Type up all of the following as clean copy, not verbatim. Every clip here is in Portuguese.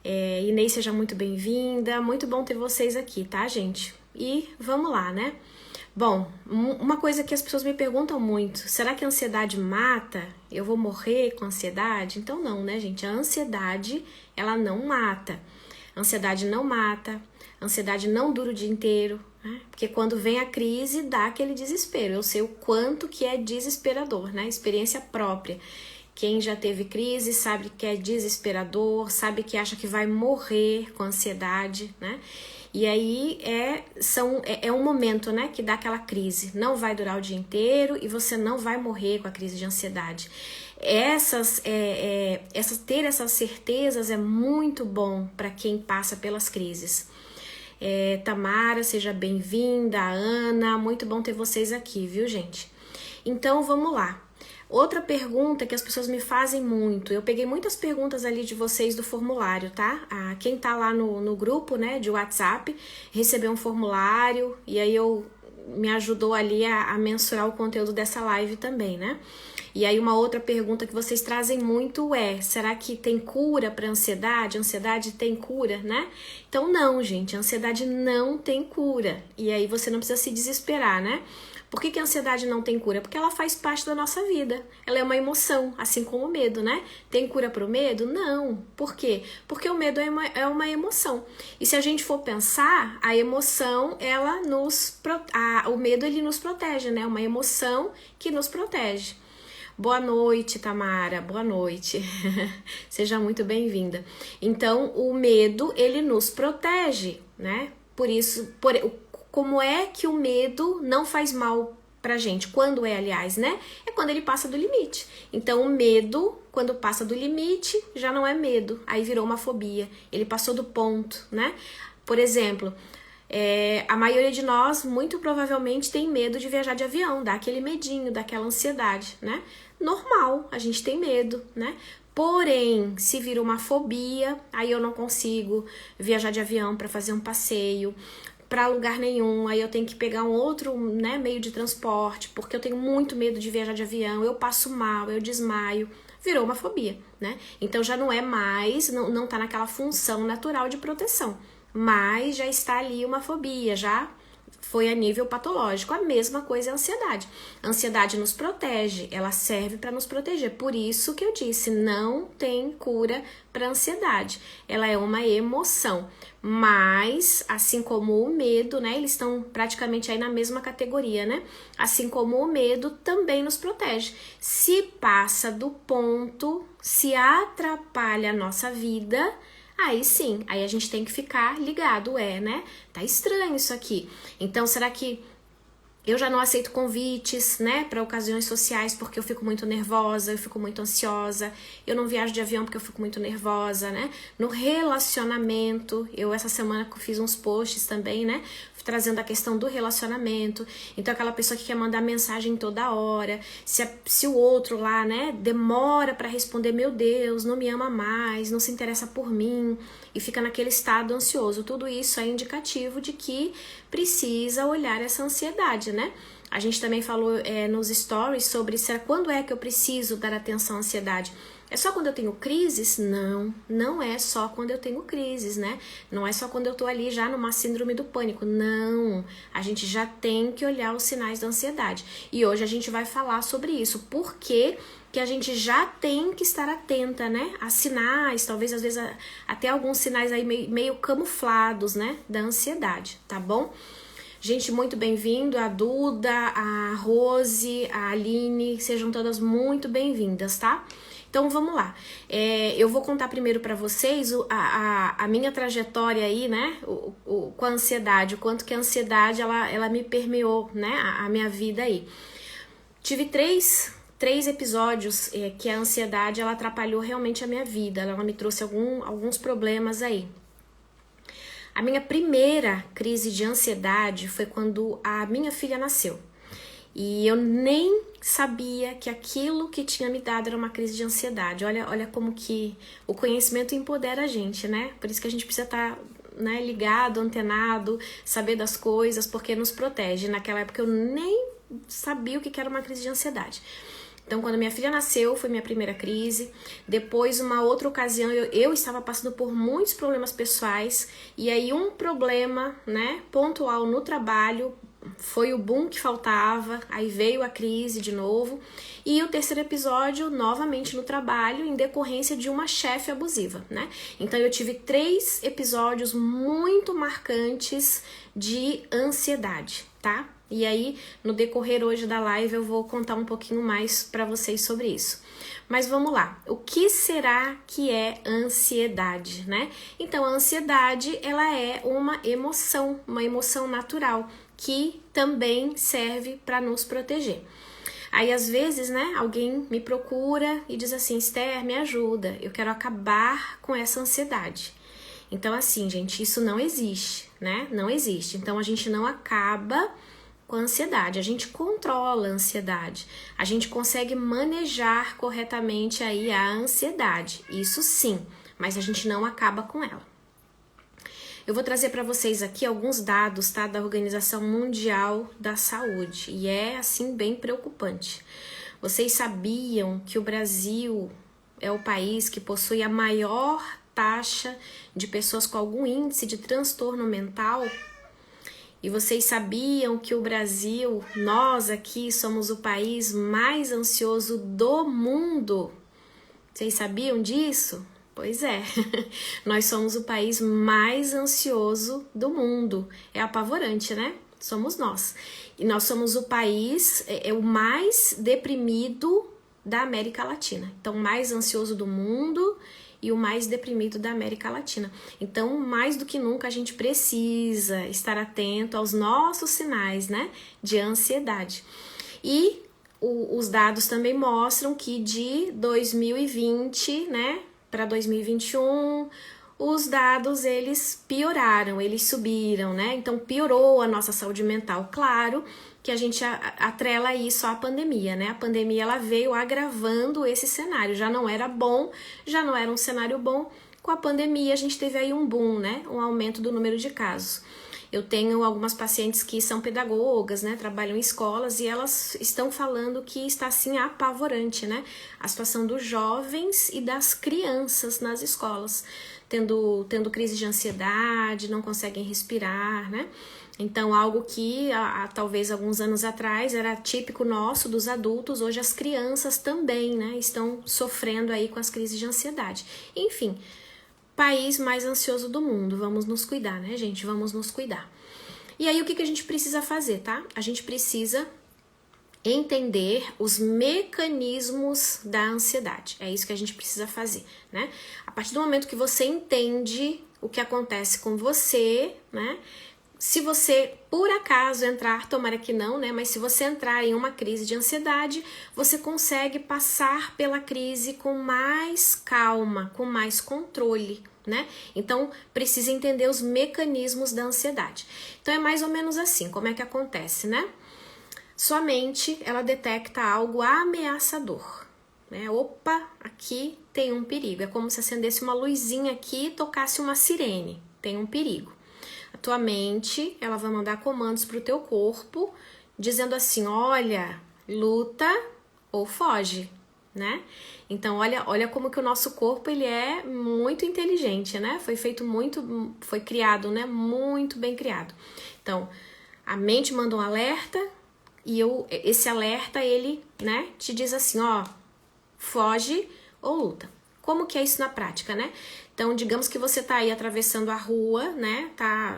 Inês, seja muito bem-vinda. Muito bom ter vocês aqui, tá, gente? E vamos lá, né? Bom, uma coisa que as pessoas me perguntam muito, será que a ansiedade mata? Eu vou morrer com ansiedade? Então não, né, gente? A ansiedade, ela não mata. A ansiedade não mata, a ansiedade não dura o dia inteiro, né? Porque quando vem a crise, dá aquele desespero. Eu sei o quanto que é desesperador, né? Experiência própria. Quem já teve crise sabe que é desesperador, sabe que acha que vai morrer com ansiedade, né? E aí é um momento, né, que dá aquela crise. Não vai durar o dia inteiro e você não vai morrer com a crise de ansiedade. Ter essas certezas é muito bom para quem passa pelas crises. Tamara, seja bem-vinda, Ana, muito bom ter vocês aqui, viu, gente? Então, vamos lá. Outra pergunta que as pessoas me fazem muito, eu peguei muitas perguntas ali de vocês do formulário, tá? Quem tá lá no grupo, né, de WhatsApp, recebeu um formulário e aí me ajudou ali a mensurar o conteúdo dessa live também, né? E aí uma outra pergunta que vocês trazem muito será que tem cura para ansiedade? Ansiedade tem cura, né? Então não, gente, a ansiedade não tem cura. E aí você não precisa se desesperar, né? Por que a ansiedade não tem cura? Porque ela faz parte da nossa vida. Ela é uma emoção, assim como o medo, né? Tem cura para o medo? Não. Por quê? Porque o medo é uma emoção. E se a gente for pensar, a emoção, o medo, ele nos protege, né? Uma emoção que nos protege. Boa noite, Tamara. Boa noite. Seja muito bem-vinda. Então, o medo, ele nos protege, né? Por isso, como é que o medo não faz mal pra gente? Quando aliás, né? É quando ele passa do limite. Então, o medo, quando passa do limite, já não é medo. Aí virou uma fobia. Ele passou do ponto, né? Por exemplo, a maioria de nós, muito provavelmente, tem medo de viajar de avião. Dá aquele medinho, dá aquela ansiedade, né? Normal, a gente tem medo, né? Porém, se vira uma fobia, aí eu não consigo viajar de avião para fazer um passeio para lugar nenhum, aí eu tenho que pegar um outro, né, meio de transporte, porque eu tenho muito medo de viajar de avião, eu passo mal, eu desmaio, virou uma fobia, né? Então já não é mais, não tá naquela função natural de proteção, mas já está ali uma fobia, já foi a nível patológico. A mesma coisa é a ansiedade. A ansiedade nos protege, ela serve para nos proteger. Por isso que eu disse, não tem cura para ansiedade. Ela é uma emoção. Mas, assim como o medo, né? Eles estão praticamente aí na mesma categoria, né? Assim como o medo também nos protege. Se passa do ponto, se atrapalha a nossa vida, aí sim, aí a gente tem que ficar ligado, né? Tá estranho isso aqui. Então, será que eu já não aceito convites, né, para ocasiões sociais porque eu fico muito nervosa, eu fico muito ansiosa. Eu não viajo de avião porque eu fico muito nervosa, né? No relacionamento, eu essa semana fiz uns posts também, né, trazendo a questão do relacionamento. Então, aquela pessoa que quer mandar mensagem toda hora, se o outro lá, né, demora para responder, meu Deus, não me ama mais, não se interessa por mim, e fica naquele estado ansioso. Tudo isso é indicativo de que precisa olhar essa ansiedade, né? A gente também falou nos stories sobre quando é que eu preciso dar atenção à ansiedade. É só quando eu tenho crises? Não é só quando eu tenho crises, né? Não é só quando eu tô ali já numa síndrome do pânico. Não, a gente já tem que olhar os sinais da ansiedade. E hoje a gente vai falar sobre isso. Por que a gente já tem que estar atenta, né? A sinais, talvez às vezes até alguns sinais aí meio camuflados, né? Da ansiedade, tá bom? Gente, muito bem-vindo, a Duda, a Rose, a Aline, sejam todas muito bem-vindas, tá? Então, vamos lá. Eu vou contar primeiro para vocês a minha trajetória aí, né, com a ansiedade, o quanto que a ansiedade, ela me permeou, né, a minha vida aí. Tive três episódios que a ansiedade, ela atrapalhou realmente a minha vida, ela me trouxe alguns problemas aí. A minha primeira crise de ansiedade foi quando a minha filha nasceu. E eu nem sabia que aquilo que tinha me dado era uma crise de ansiedade. Olha como que o conhecimento empodera a gente, né? Por isso que a gente precisa estar, né, ligado, antenado, saber das coisas, porque nos protege. Naquela época eu nem sabia o que era uma crise de ansiedade. Então, quando minha filha nasceu, foi minha primeira crise. Depois, uma outra ocasião, eu estava passando por muitos problemas pessoais. E aí, um problema, né, pontual no trabalho, foi o boom que faltava. Aí veio a crise de novo. E o terceiro episódio, novamente no trabalho, em decorrência de uma chefe abusiva, né? Então, eu tive 3 episódios muito marcantes de ansiedade, tá? E aí, no decorrer hoje da live, eu vou contar um pouquinho mais para vocês sobre isso. Mas vamos lá. O que será que é ansiedade, né? Então, a ansiedade, ela é uma emoção natural, que também serve para nos proteger. Aí, às vezes, né, alguém me procura e diz assim, Esther, me ajuda, eu quero acabar com essa ansiedade. Então, assim, gente, isso não existe, né? Não existe. Então, a gente não acaba com a ansiedade, a gente controla a ansiedade, a gente consegue manejar corretamente aí a ansiedade, isso sim, mas a gente não acaba com ela. Eu vou trazer para vocês aqui alguns dados, tá, da Organização Mundial da Saúde, e é, assim, bem preocupante. Vocês sabiam que o Brasil é o país que possui a maior taxa de pessoas com algum índice de transtorno mental? E vocês sabiam que o Brasil, nós aqui, somos o país mais ansioso do mundo? Vocês sabiam disso? Pois é, nós somos o país mais ansioso do mundo. É apavorante, né? Somos nós. E nós somos o país, o mais deprimido da América Latina. Então, mais ansioso do mundo e o mais deprimido da América Latina. Então, mais do que nunca, a gente precisa estar atento aos nossos sinais, né, de ansiedade. E os dados também mostram que de 2020, né, para 2021, os dados, eles pioraram, eles subiram, né? Então, piorou a nossa saúde mental. Claro que a gente atrela isso à pandemia, né? A pandemia, ela veio agravando esse cenário. Já não era bom, já não era um cenário bom. Com a pandemia, a gente teve aí um boom, né? Um aumento do número de casos. Eu tenho algumas pacientes que são pedagogas, né? Trabalham em escolas e elas estão falando que está, assim, apavorante, né? A situação dos jovens e das crianças nas escolas, tendo crise de ansiedade, não conseguem respirar, né? Então, algo que talvez alguns anos atrás era típico nosso, dos adultos, hoje as crianças também, né, estão sofrendo aí com as crises de ansiedade. Enfim, país mais ansioso do mundo, vamos nos cuidar, né, gente? Vamos nos cuidar. E aí, o que a gente precisa fazer, tá? A gente precisa entender os mecanismos da ansiedade. É isso que a gente precisa fazer, né? A partir do momento que você entende o que acontece com você, né? Se você, por acaso, tomara que não, né? Mas se você entrar em uma crise de ansiedade, você consegue passar pela crise com mais calma, com mais controle, né? Então, precisa entender os mecanismos da ansiedade. Então, é mais ou menos assim, como é que acontece, né? Sua mente, ela detecta algo ameaçador, né? Opa, aqui tem um perigo. É como se acendesse uma luzinha aqui e tocasse uma sirene. Tem um perigo. A tua mente, ela vai mandar comandos para o teu corpo, dizendo assim, olha, luta ou foge, né? Então, olha como que o nosso corpo, ele é muito inteligente, né? Foi criado, né? Muito bem criado. Então, a mente manda um alerta e esse alerta, ele, né, te diz assim, ó, foge ou luta. Como que é isso na prática, né? Então, digamos que você tá aí atravessando a rua, né?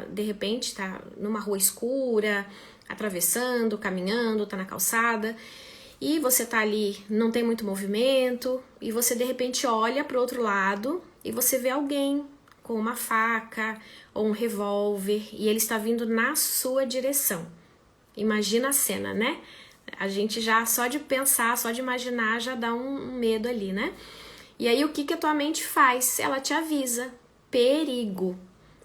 De repente, tá numa rua escura, atravessando, caminhando, tá na calçada, e você tá ali, não tem muito movimento, e você de repente olha pro outro lado e você vê alguém com uma faca ou um revólver e ele está vindo na sua direção. Imagina a cena, né? A gente já, só de pensar, só de imaginar, já dá um medo ali, né? E aí, o que a tua mente faz? Ela te avisa, perigo.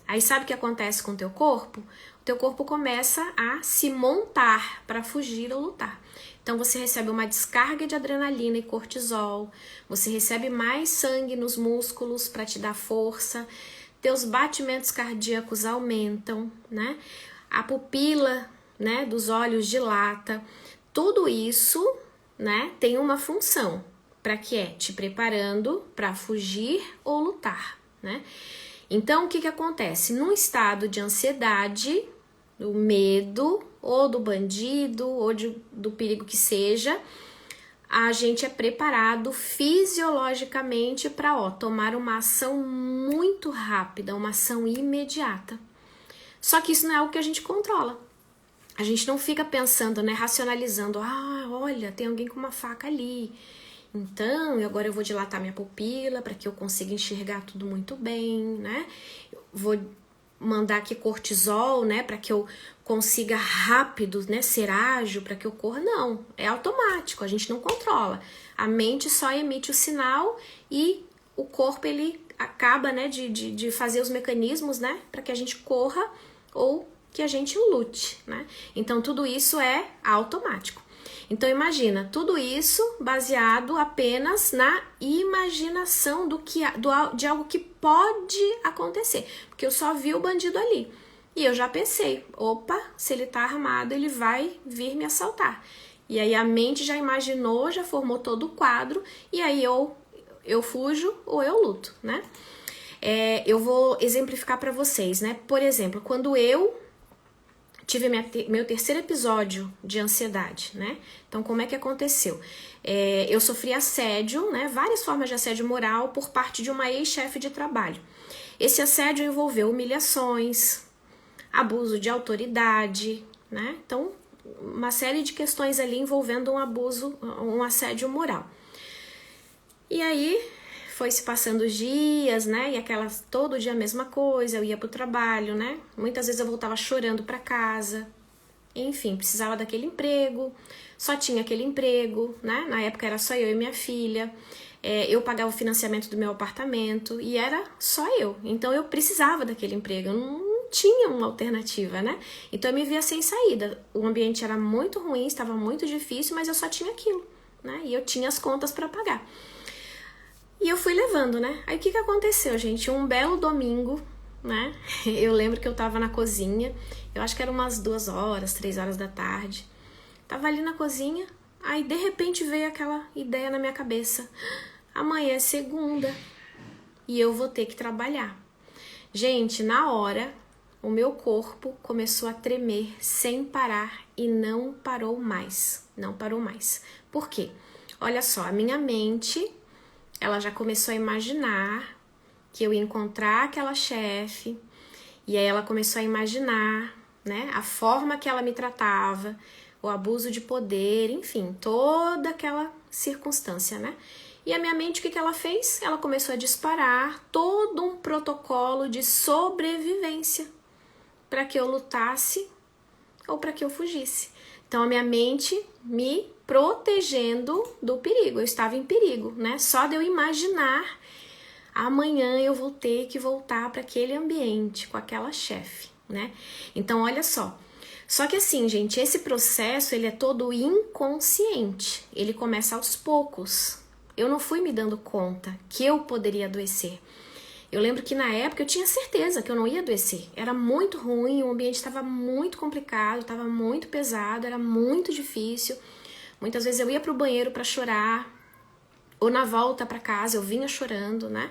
Aí, sabe o que acontece com o teu corpo? O teu corpo começa a se montar para fugir ou lutar. Então, você recebe uma descarga de adrenalina e cortisol, você recebe mais sangue nos músculos para te dar força, teus batimentos cardíacos aumentam, né? A pupila, né, dos olhos dilata. Tudo isso, né, tem uma função, para que é te preparando para fugir ou lutar, né? Então, o que acontece? Num estado de ansiedade, do medo, ou do bandido, ou do perigo que seja, a gente é preparado fisiologicamente para tomar uma ação muito rápida, uma ação imediata. Só que isso não é algo que a gente controla. A gente não fica pensando, né, racionalizando, olha, tem alguém com uma faca ali. Então, agora eu vou dilatar minha pupila para que eu consiga enxergar tudo muito bem, né? Vou mandar aqui cortisol, né, para que eu consiga rápido, né, ser ágil, para que eu corra. Não, é automático, a gente não controla. A mente só emite o sinal e o corpo, ele acaba, né, de fazer os mecanismos, né, para que a gente corra ou que a gente lute, né? Então, tudo isso é automático. Então, imagina, tudo isso baseado apenas na imaginação de algo que pode acontecer. Porque eu só vi o bandido ali. E eu já pensei, opa, se ele tá armado, ele vai vir me assaltar. E aí a mente já imaginou, já formou todo o quadro, e aí eu fujo ou eu luto, né? Eu vou exemplificar para vocês, né? Por exemplo, quando eu tive meu terceiro episódio de ansiedade, né? Então, como é que aconteceu? Eu sofri assédio, né? Várias formas de assédio moral por parte de uma ex-chefe de trabalho. Esse assédio envolveu humilhações, abuso de autoridade, né? Então, uma série de questões ali envolvendo um assédio moral. E aí, foi se passando os dias, né? E todo dia a mesma coisa, eu ia pro trabalho, né? Muitas vezes eu voltava chorando pra casa. Enfim, precisava daquele emprego, só tinha aquele emprego, né? Na época era só eu e minha filha. Eu pagava o financiamento do meu apartamento e era só eu. Então eu precisava daquele emprego, eu não tinha uma alternativa, né? Então eu me via sem saída. O ambiente era muito ruim, estava muito difícil, mas eu só tinha aquilo, né? E eu tinha as contas para pagar. E eu fui levando, né? Aí o que aconteceu, gente? Um belo domingo, né? Eu lembro que eu tava na cozinha, eu acho que era umas 2 horas, 3 horas da tarde. Tava ali na cozinha, aí de repente veio aquela ideia na minha cabeça. Amanhã é segunda e eu vou ter que trabalhar. Gente, na hora, o meu corpo começou a tremer sem parar e não parou mais. Não parou mais. Por quê? Olha só, a minha mente, ela já começou a imaginar que eu ia encontrar aquela chefe, e aí ela começou a imaginar, né, a forma que ela me tratava, o abuso de poder, enfim, toda aquela circunstância, né? E a minha mente, o que ela fez? Ela começou a disparar todo um protocolo de sobrevivência para que eu lutasse ou para que eu fugisse. Então, a minha mente me protegendo do perigo. Eu estava em perigo, né? Só de eu imaginar, amanhã eu vou ter que voltar para aquele ambiente com aquela chefe, né? Então, olha só. Só que assim, gente, esse processo, ele é todo inconsciente. Ele começa aos poucos. Eu não fui me dando conta que eu poderia adoecer. Eu lembro que na época eu tinha certeza que eu não ia adoecer. Era muito ruim, o ambiente estava muito complicado, estava muito pesado, era muito difícil. Muitas vezes eu ia pro banheiro para chorar, ou na volta para casa eu vinha chorando, né?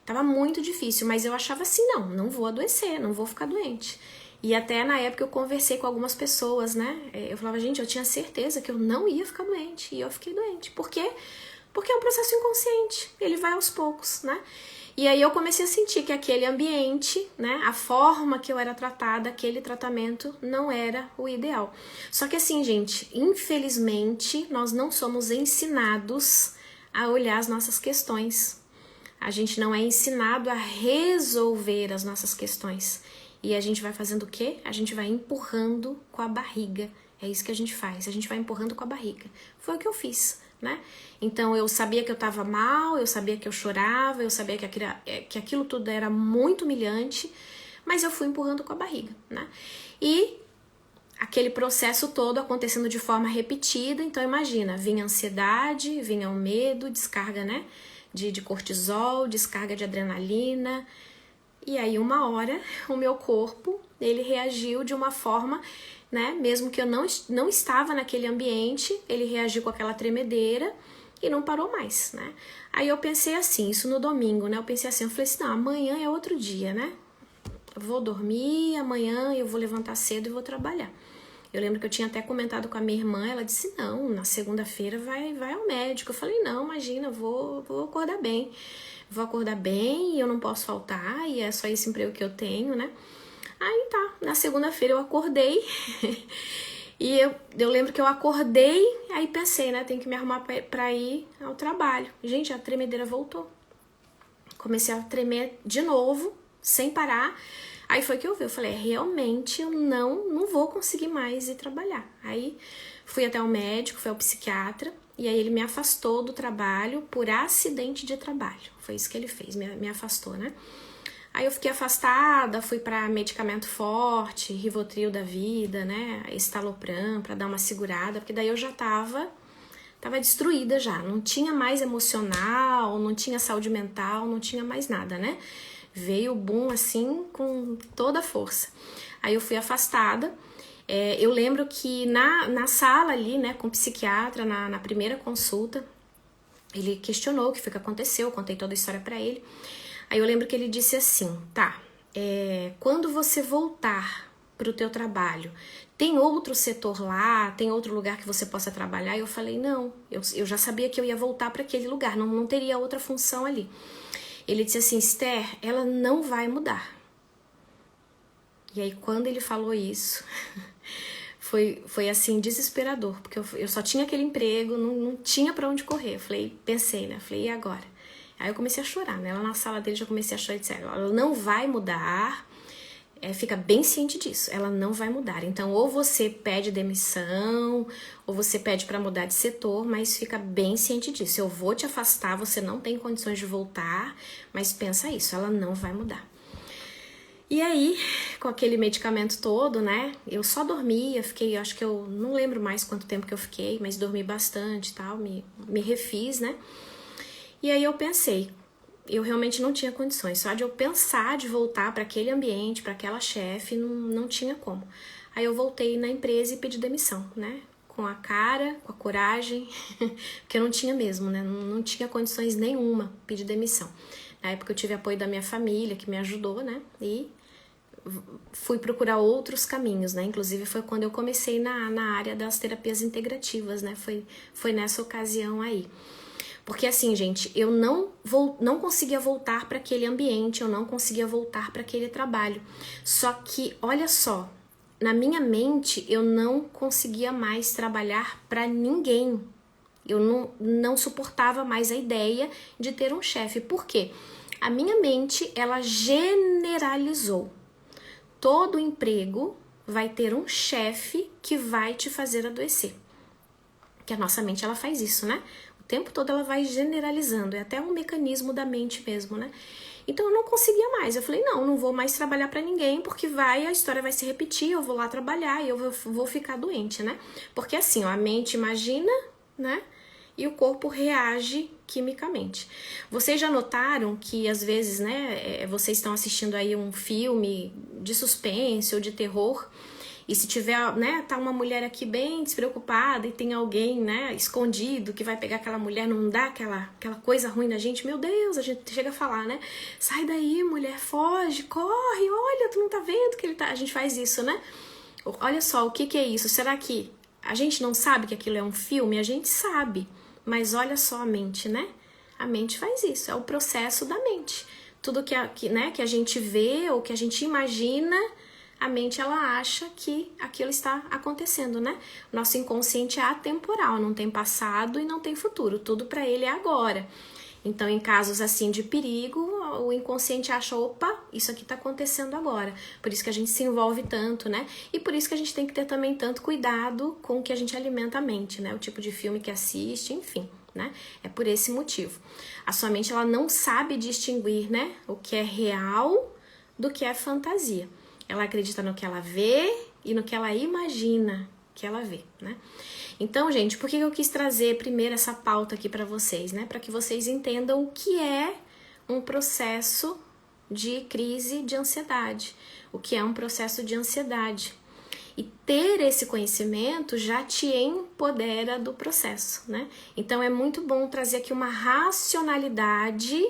Tava muito difícil, mas eu achava assim, não vou adoecer, não vou ficar doente. E até na época eu conversei com algumas pessoas, né? Eu falava, gente, eu tinha certeza que eu não ia ficar doente, e eu fiquei doente. Por quê? Porque é um processo inconsciente, ele vai aos poucos, né? E aí eu comecei a sentir que aquele ambiente, né, a forma que eu era tratada, aquele tratamento não era o ideal. Só que assim, gente, infelizmente, nós não somos ensinados a olhar as nossas questões. A gente não é ensinado a resolver as nossas questões. E a gente vai fazendo o quê? A gente vai empurrando com a barriga. É isso que a gente faz, a gente vai empurrando com a barriga. Foi o que eu fiz, né? Então eu sabia que eu estava mal, eu sabia que eu chorava, eu sabia que aquilo tudo era muito humilhante, mas eu fui empurrando com a barriga, né? E aquele processo todo acontecendo de forma repetida, então imagina, vinha ansiedade, vinha o medo, descarga, né? De cortisol, descarga de adrenalina, E aí uma hora o meu corpo, ele reagiu de uma forma, né, mesmo que eu não estava naquele ambiente, ele reagiu com aquela tremedeira e não parou mais, né? Aí eu pensei assim, isso no domingo, né? Eu pensei assim, eu falei assim, não, amanhã é outro dia, né? Eu vou dormir, amanhã eu vou levantar cedo e vou trabalhar. Eu lembro que eu tinha até comentado com a minha irmã, ela disse, não, na segunda-feira vai ao médico. Eu falei, não, imagina, eu vou acordar bem. Vou acordar bem e eu não posso faltar, e é só esse emprego que eu tenho, né? Aí tá, na segunda-feira eu acordei e eu lembro que eu acordei, aí pensei, né, tem que me arrumar pra ir ao trabalho. Gente, a tremedeira voltou. Comecei a tremer de novo, sem parar. Aí foi que eu vi, eu falei, realmente eu não vou conseguir mais ir trabalhar. Aí fui até o médico, fui ao psiquiatra, e aí ele me afastou do trabalho por acidente de trabalho. Foi isso que ele fez, me afastou, né? Aí eu fiquei afastada, fui para medicamento forte, Rivotril da vida, né? Estalopram, para dar uma segurada, porque daí eu já tava destruída já. Não tinha mais emocional, não tinha saúde mental, não tinha mais nada, né? Veio o boom assim com toda a força. Aí eu fui afastada. Eu lembro que na sala ali, né, com o psiquiatra, na primeira consulta, ele questionou o que foi que aconteceu, eu contei toda a história pra ele. Aí eu lembro que ele disse assim, tá, quando você voltar pro teu trabalho, tem outro setor lá, tem outro lugar que você possa trabalhar? E eu falei, não, eu já sabia que eu ia voltar para aquele lugar, não teria outra função ali. Ele disse assim, Esther, ela não vai mudar. E aí quando ele falou isso, foi assim, desesperador, porque eu só tinha aquele emprego, não tinha pra onde correr. Eu pensei, né? Falei, e agora? Aí eu comecei a chorar, né? Lá na sala dele já comecei a chorar e disse, ela não vai mudar, fica bem ciente disso, ela não vai mudar. Então, ou você pede demissão, ou você pede pra mudar de setor, mas fica bem ciente disso. Eu vou te afastar, você não tem condições de voltar, mas pensa isso, ela não vai mudar. E aí, com aquele medicamento todo, né, eu só dormia, fiquei, acho que eu não lembro mais quanto tempo que eu fiquei, mas dormi bastante e tal, me refiz, né. E aí eu pensei, eu realmente não tinha condições, só de eu pensar de voltar para aquele ambiente, para aquela chefe, não tinha como. Aí eu voltei na empresa e pedi demissão, né, com a cara, com a coragem, porque eu não tinha mesmo, né, não tinha condições nenhuma pedir demissão. Na época eu tive apoio da minha família, que me ajudou, né? E fui procurar outros caminhos, né? Inclusive foi quando eu comecei na área das terapias integrativas, né? Foi nessa ocasião aí. Porque assim, gente, eu não conseguia voltar para aquele ambiente, eu não conseguia voltar para aquele trabalho. Só que, olha só, na minha mente eu não conseguia mais trabalhar para ninguém. Eu não suportava mais a ideia de ter um chefe. Por quê? A minha mente, ela generalizou. Todo emprego vai ter um chefe que vai te fazer adoecer. Que a nossa mente, ela faz isso, né? O tempo todo ela vai generalizando. É até um mecanismo da mente mesmo, né? Então eu não conseguia mais. Eu falei, não vou mais trabalhar para ninguém, porque a história vai se repetir, eu vou lá trabalhar e eu vou ficar doente, né? Porque assim, ó, a mente imagina, né? E o corpo reage quimicamente. Vocês já notaram que às vezes, né, vocês estão assistindo aí um filme de suspense ou de terror, e se tiver, né, tá uma mulher aqui bem despreocupada e tem alguém, né, escondido que vai pegar aquela mulher, não dá aquela coisa ruim na gente, meu Deus, a gente chega a falar, né, sai daí, mulher, foge, corre, olha, tu não tá vendo que ele tá, a gente faz isso, né, olha só, o que é isso, será que a gente não sabe que aquilo é um filme? A gente sabe. Mas olha só a mente, né? A mente faz isso, é o processo da mente. Tudo que a gente vê ou que a gente imagina, a mente ela acha que aquilo está acontecendo, né? Nosso inconsciente é atemporal, não tem passado e não tem futuro, tudo para ele é agora. Então, em casos assim de perigo, o inconsciente acha, opa, isso aqui tá acontecendo agora. Por isso que a gente se envolve tanto, né? E por isso que a gente tem que ter também tanto cuidado com o que a gente alimenta a mente, né? O tipo de filme que assiste, enfim, né? É por esse motivo. A sua mente, ela não sabe distinguir, né? O que é real do que é fantasia. Ela acredita no que ela vê e no que ela imagina que ela vê, né? Então, gente, por que eu quis trazer primeiro essa pauta aqui para vocês, né? Para que vocês entendam o que é um processo de crise de ansiedade, o que é um processo de ansiedade. E ter esse conhecimento já te empodera do processo, né? Então é muito bom trazer aqui uma racionalidade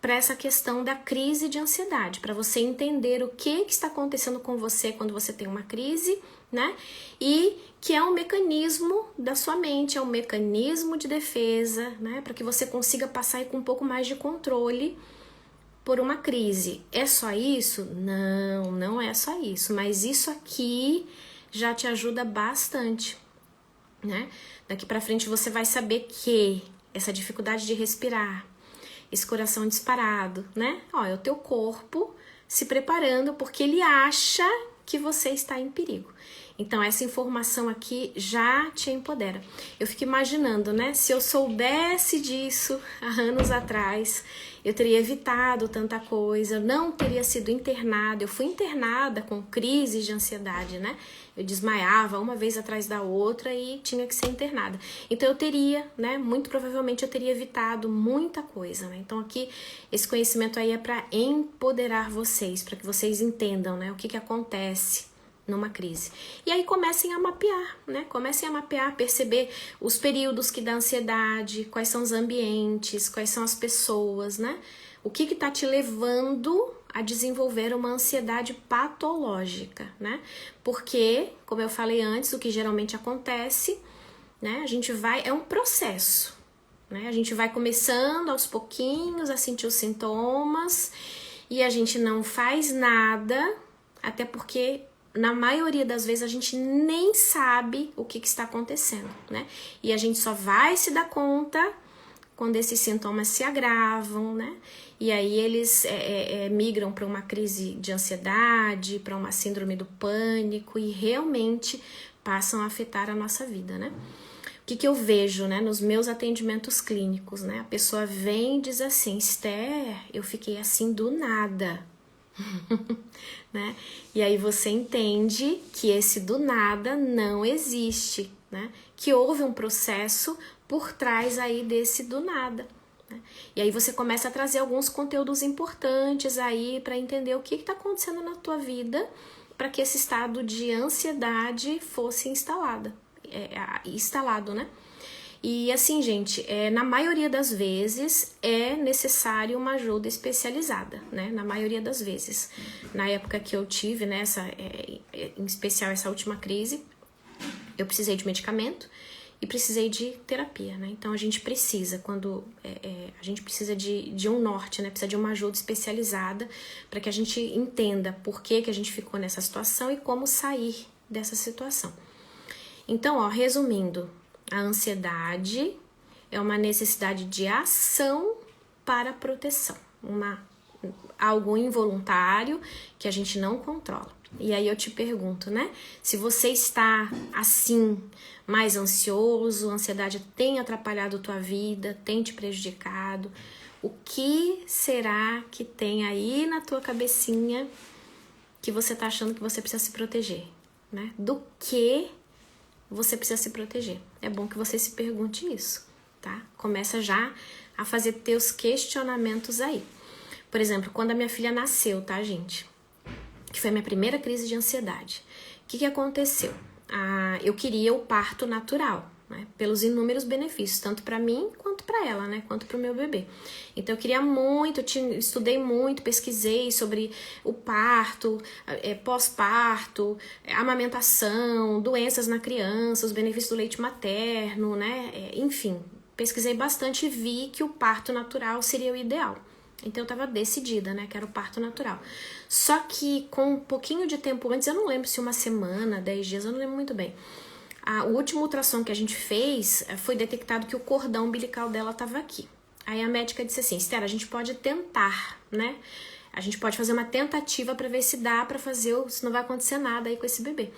para essa questão da crise de ansiedade, para você entender o que está acontecendo com você quando você tem uma crise, né? E que é um mecanismo da sua mente, é um mecanismo de defesa, né? Para que você consiga passar aí com um pouco mais de controle por uma crise. É só isso? Não, não é só isso, mas isso aqui já te ajuda bastante, né? Daqui para frente você vai saber que essa dificuldade de respirar, esse coração disparado, né? Ó, é o teu corpo se preparando porque ele acha que você está em perigo. Então, essa informação aqui já te empodera. Eu fico imaginando, né? Se eu soubesse disso há anos atrás, eu teria evitado tanta coisa, eu não teria sido internada. Eu fui internada com crises de ansiedade, né? Eu desmaiava uma vez atrás da outra e tinha que ser internada. Então, eu teria, né? Muito provavelmente eu teria evitado muita coisa, né? Então, aqui, esse conhecimento aí é para empoderar vocês, para que vocês entendam, né? O que acontece numa crise. E aí comecem a mapear, né? Comecem a mapear, perceber os períodos que dá ansiedade, quais são os ambientes, quais são as pessoas, né? O que tá te levando a desenvolver uma ansiedade patológica, né? Porque, como eu falei antes, o que geralmente acontece, né? A gente vai, é um processo, né? A gente vai começando aos pouquinhos a sentir os sintomas e a gente não faz nada, até porque na maioria das vezes a gente nem sabe o que está acontecendo, né? E a gente só vai se dar conta quando esses sintomas se agravam, né? E aí eles migram para uma crise de ansiedade, para uma síndrome do pânico e realmente passam a afetar a nossa vida, né? O que eu vejo, né, nos meus atendimentos clínicos, né? A pessoa vem e diz assim, Esther, eu fiquei assim do nada. Né? E aí você entende que esse do nada não existe, né? Que houve um processo por trás aí desse do nada, né? E aí você começa a trazer alguns conteúdos importantes aí para entender o que está acontecendo na tua vida para que esse estado de ansiedade fosse instalado, né? E assim, gente, na maioria das vezes é necessário uma ajuda especializada, né? Na maioria das vezes. Na época que eu tive, né, em especial essa última crise, eu precisei de medicamento e precisei de terapia, né? Então a gente precisa, a gente precisa de um norte, né? Precisa de uma ajuda especializada para que a gente entenda por que a gente ficou nessa situação e como sair dessa situação. Então, ó, resumindo, a ansiedade é uma necessidade de ação para proteção, algo involuntário que a gente não controla. E aí eu te pergunto, né? Se você está assim, mais ansioso, a ansiedade tem atrapalhado tua vida, tem te prejudicado, o que será que tem aí na tua cabecinha que você tá achando que você precisa se proteger, né? Do que você precisa se proteger? É bom que você se pergunte isso, tá? Começa já a fazer teus questionamentos aí. Por exemplo, quando a minha filha nasceu, tá, gente? Que foi a minha primeira crise de ansiedade. O que aconteceu? Eu queria o parto natural, né? Pelos inúmeros benefícios, tanto para mim quanto para ela, né? Quanto para o meu bebê. Então eu queria muito, estudei muito, pesquisei sobre o parto, pós-parto, amamentação, doenças na criança, os benefícios do leite materno, né? Enfim, pesquisei bastante e vi que o parto natural seria o ideal. Então eu tava decidida, né, que era o parto natural. Só que com um pouquinho de tempo antes, eu não lembro se uma semana, 10 dias, eu não lembro muito bem. O último ultrassom que a gente fez, foi detectado que o cordão umbilical dela tava aqui. Aí a médica disse assim, Esther, a gente pode tentar, né? A gente pode fazer uma tentativa para ver se dá para fazer, se não vai acontecer nada aí com esse bebê.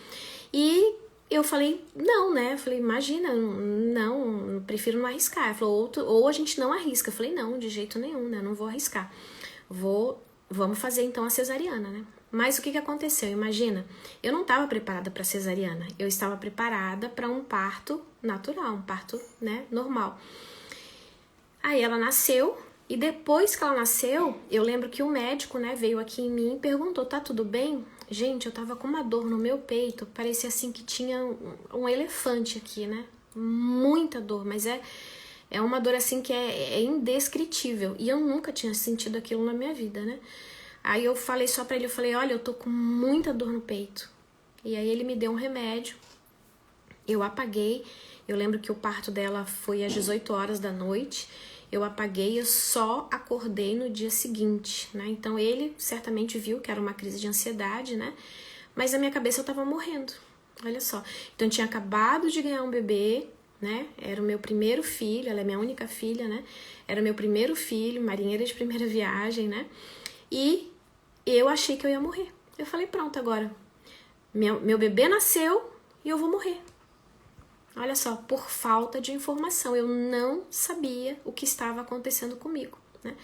E eu falei, não, né? Eu falei, imagina, não, prefiro não arriscar. Ela falou, ou a gente não arrisca. Eu falei, não, de jeito nenhum, né? Não vou arriscar. Vamos fazer então a cesariana, né? Mas o que aconteceu? Imagina, eu não estava preparada para cesariana. Eu estava preparada para um parto natural, um parto, né, normal. Aí ela nasceu, E depois que ela nasceu, eu lembro que o médico, né, veio aqui em mim e perguntou, tá tudo bem? Gente, eu tava com uma dor no meu peito, parecia assim que tinha um elefante aqui, né? Muita dor, mas é uma dor assim que é indescritível. E eu nunca tinha sentido aquilo na minha vida, né? Aí eu falei só pra ele, eu falei, olha, eu tô com muita dor no peito. E aí ele me deu um remédio, eu apaguei. Eu lembro que o parto dela foi às 18 horas da noite. Eu apaguei, eu só acordei no dia seguinte, né? Então ele certamente viu que era uma crise de ansiedade, né? Mas na minha cabeça eu tava morrendo, olha só. Então eu tinha acabado de ganhar um bebê, né? Era o meu primeiro filho, ela é minha única filha, né? Era o meu primeiro filho, marinheira de primeira viagem, né? E eu achei que eu ia morrer. Eu falei, pronto, agora meu bebê nasceu e eu vou morrer. Olha só, por falta de informação, eu não sabia o que estava acontecendo comigo, né?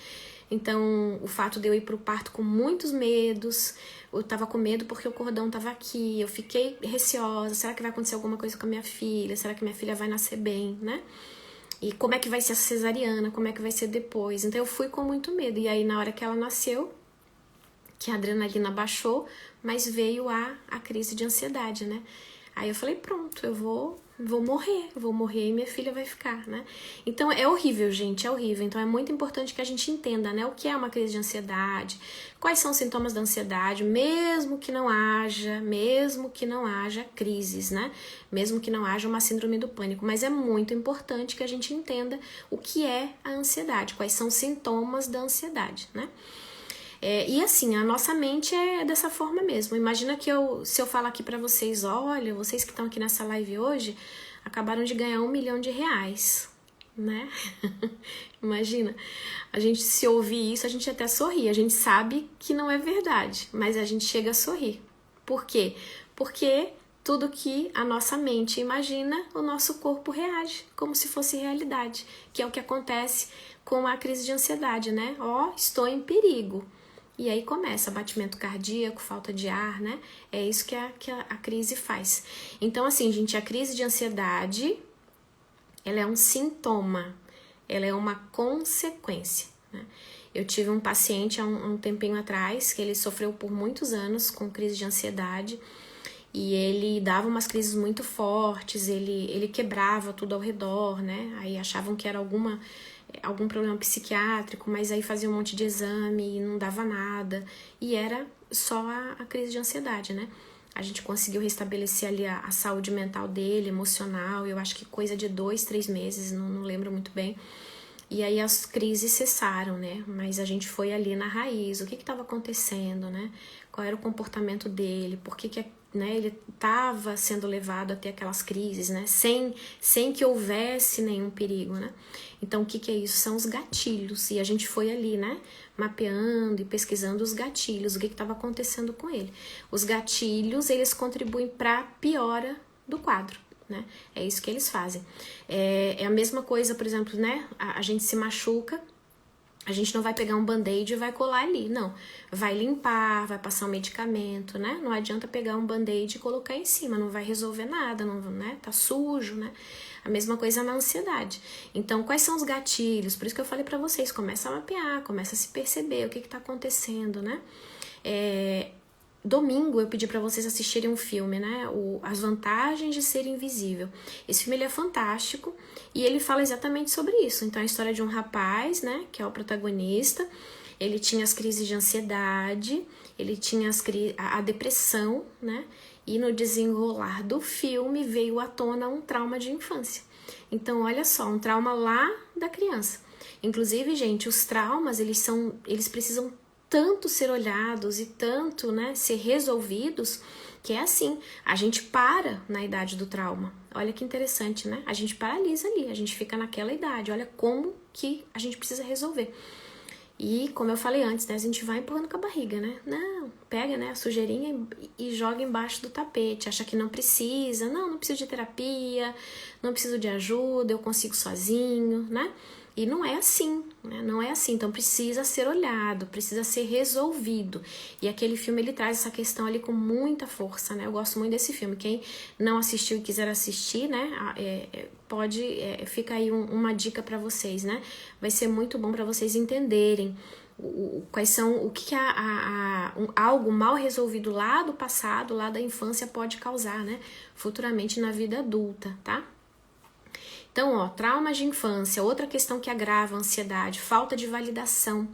Então, o fato de eu ir para o parto com muitos medos, eu estava com medo porque o cordão estava aqui, eu fiquei receosa, será que vai acontecer alguma coisa com a minha filha? Será que minha filha vai nascer bem, né? E como é que vai ser a cesariana, como é que vai ser depois? Então, eu fui com muito medo, e aí na hora que ela nasceu, que a adrenalina baixou, mas veio a crise de ansiedade, né? Aí eu falei, pronto, eu vou morrer e minha filha vai ficar, né? Então é horrível, gente, é horrível. Então é muito importante que a gente entenda, né, o que é uma crise de ansiedade, quais são os sintomas da ansiedade, mesmo que não haja crises, né? Mesmo que não haja uma síndrome do pânico, mas é muito importante que a gente entenda o que é a ansiedade, quais são os sintomas da ansiedade, né? E assim, a nossa mente é dessa forma mesmo. Imagina que se eu falar aqui pra vocês, olha, vocês que estão aqui nessa live hoje, acabaram de ganhar R$1 milhão, né? Imagina, a gente se ouvir isso, a gente até sorri. A gente sabe que não é verdade, mas a gente chega a sorrir. Por quê? Porque tudo que a nossa mente imagina, o nosso corpo reage, como se fosse realidade, que é o que acontece com a crise de ansiedade, né? Estou em perigo. E aí começa batimento cardíaco, falta de ar, né? É isso que a crise faz. Então, assim, gente, a crise de ansiedade, ela é um sintoma, ela é uma consequência, né? Eu tive um paciente há um tempinho atrás, que ele sofreu por muitos anos com crise de ansiedade, e ele dava umas crises muito fortes, ele quebrava tudo ao redor, né? Aí achavam que era algum problema psiquiátrico, mas aí fazia um monte de exame e não dava nada, e era só a crise de ansiedade, né? A gente conseguiu restabelecer ali a saúde mental dele, emocional, eu acho que coisa de 2, 3 meses, não lembro muito bem, e aí as crises cessaram, né? Mas a gente foi ali na raiz, o que estava acontecendo, né? Qual era o comportamento dele, por que né, ele estava sendo levado a ter aquelas crises, né, sem que houvesse nenhum perigo, né? Então, o que é isso? São os gatilhos, e a gente foi ali, né, mapeando e pesquisando os gatilhos, o que estava acontecendo com ele. Os gatilhos, eles contribuem para a piora do quadro, né? É isso que eles fazem. É a mesma coisa, por exemplo, né, a gente se machuca, a gente não vai pegar um band-aid e vai colar ali, não. Vai limpar, vai passar um medicamento, né? Não adianta pegar um band-aid e colocar em cima, não vai resolver nada, não, né? Tá sujo, né? A mesma coisa na ansiedade. Então, quais são os gatilhos? Por isso que eu falei pra vocês, começa a mapear, começa a se perceber o que tá acontecendo, né? Domingo eu pedi para vocês assistirem um filme, né? As Vantagens de Ser Invisível. Esse filme ele é fantástico e ele fala exatamente sobre isso. Então, a história de um rapaz, né? Que é o protagonista. Ele tinha as crises de ansiedade, ele tinha a depressão, né? E no desenrolar do filme veio à tona um trauma de infância. Então, olha só, um trauma lá da criança. Inclusive, gente, os traumas, eles precisam tanto ser olhados e tanto, né, ser resolvidos, que é assim, a gente para na idade do trauma. Olha que interessante, né? A gente paralisa ali, a gente fica naquela idade, olha como que a gente precisa resolver. E, como eu falei antes, né, a gente vai empurrando com a barriga, né? Não, pega, né, a sujeirinha e joga embaixo do tapete, acha que não precisa, não preciso de terapia, não preciso de ajuda, eu consigo sozinho, né? E não é assim, né? Não é assim. Então precisa ser olhado, precisa ser resolvido. E aquele filme, ele traz essa questão ali com muita força, né? Eu gosto muito desse filme. Quem não assistiu e quiser assistir, né? Fica aí uma dica para vocês, né? Vai ser muito bom para vocês entenderem quais são, o que algo mal resolvido lá do passado, lá da infância, pode causar, né? Futuramente na vida adulta, tá? Então, ó, traumas de infância, outra questão que agrava a ansiedade, falta de validação.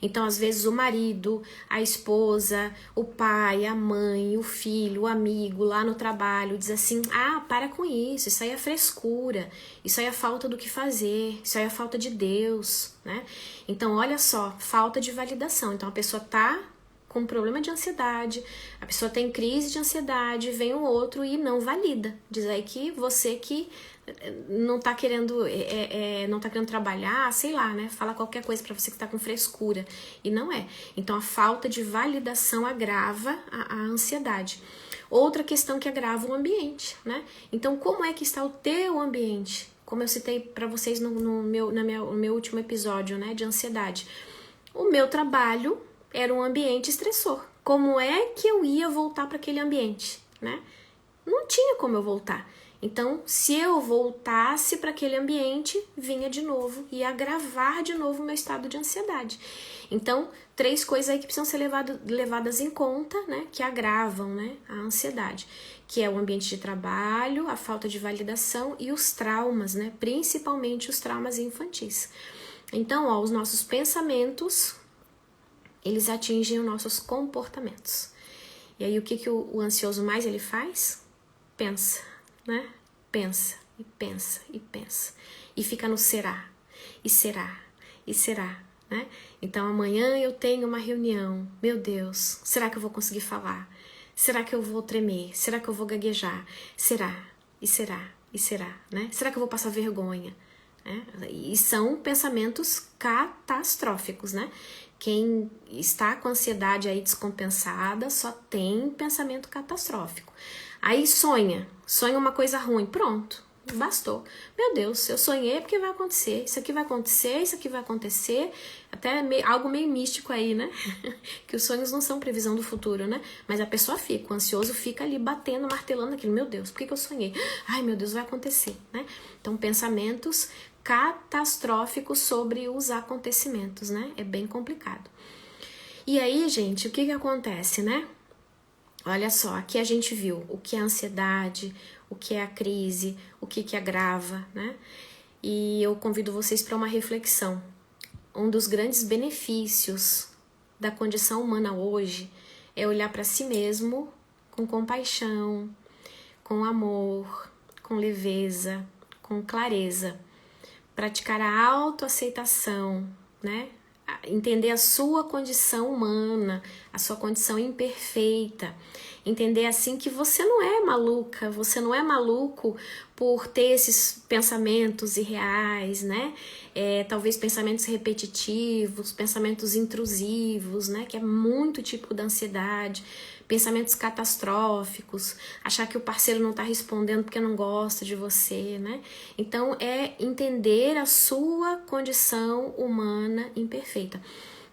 Então, às vezes, o marido, a esposa, o pai, a mãe, o filho, o amigo lá no trabalho diz assim: ah, para com isso aí é frescura, isso aí é falta do que fazer, isso aí é falta de Deus, né? Então, olha só, falta de validação. Então, a pessoa tá com problema de ansiedade, a pessoa tem crise de ansiedade, vem o outro e não valida. Diz aí que você que não tá querendo não tá querendo trabalhar, sei lá, né? Fala qualquer coisa pra você que tá com frescura. E não é. Então a falta de validação agrava a ansiedade. Outra questão que agrava o ambiente, né? Então como é que está o teu ambiente? Como eu citei pra vocês no meu último episódio, né? De ansiedade. O meu trabalho era um ambiente estressor. Como é que eu ia voltar para aquele ambiente, né? Não tinha como eu voltar. Então, se eu voltasse para aquele ambiente, vinha de novo e agravar de novo o meu estado de ansiedade. Então, 3 coisas aí que precisam ser levadas em conta, né, que agravam, né, a ansiedade, que é o ambiente de trabalho, a falta de validação e os traumas, né, principalmente os traumas infantis. Então, ó, os nossos pensamentos, eles atingem os nossos comportamentos. E aí, o que o ansioso mais ele faz? Pensa. Né? Pensa, e pensa, e pensa. E fica no será, e será, e será, né? Então amanhã eu tenho uma reunião. Meu Deus, será que eu vou conseguir falar? Será que eu vou tremer? Será que eu vou gaguejar? Será, e será, e será, né? Será que eu vou passar vergonha? Né? E são pensamentos catastróficos, né? Quem está com ansiedade aí descompensada só tem pensamento catastrófico. Aí sonha uma coisa ruim, pronto, bastou. Meu Deus, eu sonhei porque vai acontecer, isso aqui vai acontecer, isso aqui vai acontecer, até algo meio místico aí, né? Que os sonhos não são previsão do futuro, né? Mas a pessoa fica, o ansioso fica ali batendo, martelando aquilo, meu Deus, por que eu sonhei? Ai, meu Deus, vai acontecer, né? Então, pensamentos catastróficos sobre os acontecimentos, né? É bem complicado. E aí, gente, o que acontece, né? Olha só, aqui a gente viu o que é a ansiedade, o que é a crise, o que agrava, né? E eu convido vocês para uma reflexão. Um dos grandes benefícios da condição humana hoje é olhar para si mesmo com compaixão, com amor, com leveza, com clareza. Praticar a autoaceitação, né? Entender a sua condição humana, a sua condição imperfeita, entender assim que você não é maluca, você não é maluco por ter esses pensamentos irreais, né? Talvez pensamentos repetitivos, pensamentos intrusivos, né? Que é muito típico da ansiedade, pensamentos catastróficos, achar que o parceiro não está respondendo porque não gosta de você, né? Então, é entender a sua condição humana imperfeita.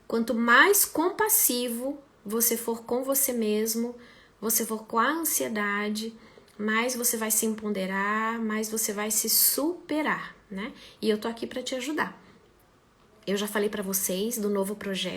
Quanto mais compassivo você for com você mesmo, você for com a ansiedade, mais você vai se empoderar, mais você vai se superar, né? E eu tô aqui para te ajudar. Eu já falei para vocês do novo projeto